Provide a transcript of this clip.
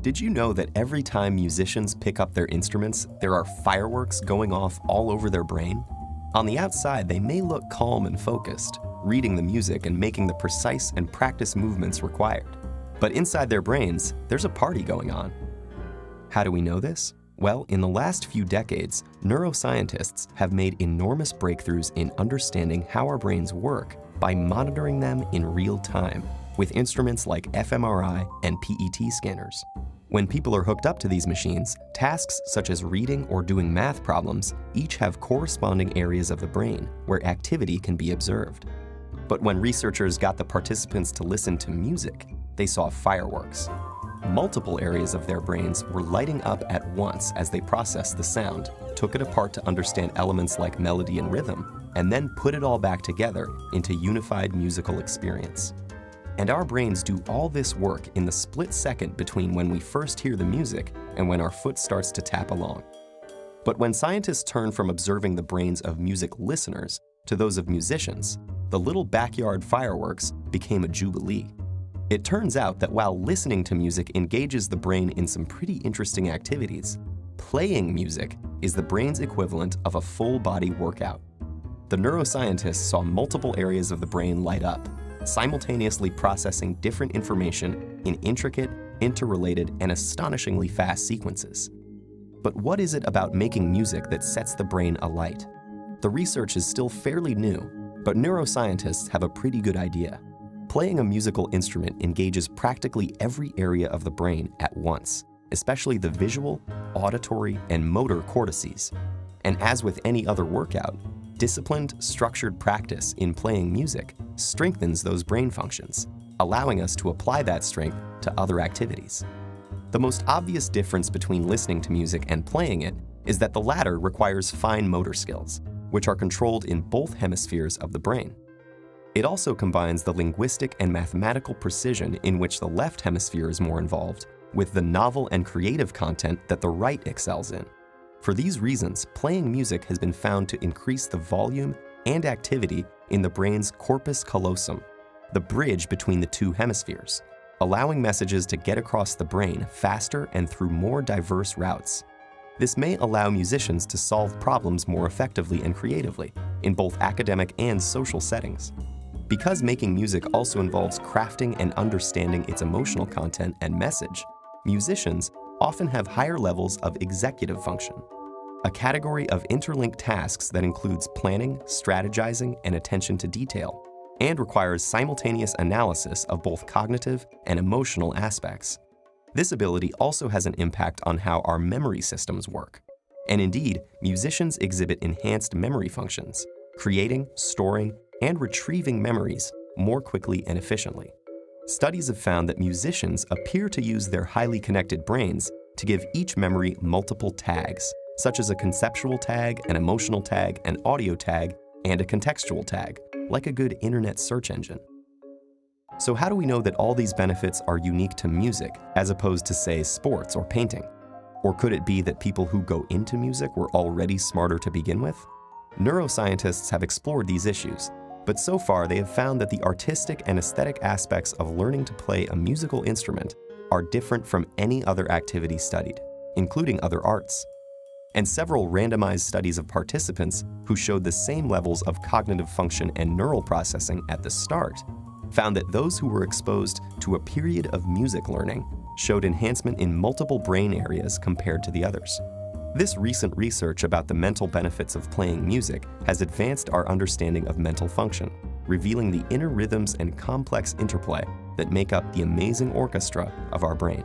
Did you know that every time musicians pick up their instruments, there are fireworks going off all over their brain? On the outside, they may look calm and focused, reading the music and making the precise and practiced movements required. But inside their brains, there's a party going on. How do we know this? Well, in the last few decades, neuroscientists have made enormous breakthroughs in understanding how our brains work by monitoring them in real time with instruments like fMRI and PET scanners. When people are hooked up to these machines, tasks such as reading or doing math problems each have corresponding areas of the brain where activity can be observed. But when researchers got the participants to listen to music, they saw fireworks. Multiple areas of their brains were lighting up at once as they processed the sound, took it apart to understand elements like melody and rhythm, and then put it all back together into unified musical experience. And our brains do all this work in the split second between when we first hear the music and when our foot starts to tap along. But when scientists turn from observing the brains of music listeners to those of musicians, the little backyard fireworks became a jubilee. It turns out that while listening to music engages the brain in some pretty interesting activities, playing music is the brain's equivalent of a full-body workout. The neuroscientists saw multiple areas of the brain light up, simultaneously processing different information in intricate, interrelated, and astonishingly fast sequences. But what is it about making music that sets the brain alight? The research is still fairly new, but neuroscientists have a pretty good idea. Playing a musical instrument engages practically every area of the brain at once, especially the visual, auditory, and motor cortices. And as with any other workout, disciplined, structured practice in playing music strengthens those brain functions, allowing us to apply that strength to other activities. The most obvious difference between listening to music and playing it is that the latter requires fine motor skills, which are controlled in both hemispheres of the brain. It also combines the linguistic and mathematical precision in which the left hemisphere is more involved, with the novel and creative content that the right excels in. For these reasons, playing music has been found to increase the volume and activity in the brain's corpus callosum, the bridge between the two hemispheres, allowing messages to get across the brain faster and through more diverse routes. This may allow musicians to solve problems more effectively and creatively in both academic and social settings. Because making music also involves crafting and understanding its emotional content and message, musicians often have higher levels of executive function, a category of interlinked tasks that includes planning, strategizing, and attention to detail, and requires simultaneous analysis of both cognitive and emotional aspects. This ability also has an impact on how our memory systems work. And indeed, musicians exhibit enhanced memory functions, creating, storing, and retrieving memories more quickly and efficiently. Studies have found that musicians appear to use their highly connected brains to give each memory multiple tags, such as a conceptual tag, an emotional tag, an audio tag, and a contextual tag, like a good internet search engine. So how do we know that all these benefits are unique to music, as opposed to, say, sports or painting? Or could it be that people who go into music were already smarter to begin with? Neuroscientists have explored these issues, but so far they have found that the artistic and aesthetic aspects of learning to play a musical instrument are different from any other activity studied, including other arts. And several randomized studies of participants who showed the same levels of cognitive function and neural processing at the start found that those who were exposed to a period of music learning showed enhancement in multiple brain areas compared to the others. This recent research about the mental benefits of playing music has advanced our understanding of mental function, revealing the inner rhythms and complex interplay that make up the amazing orchestra of our brain.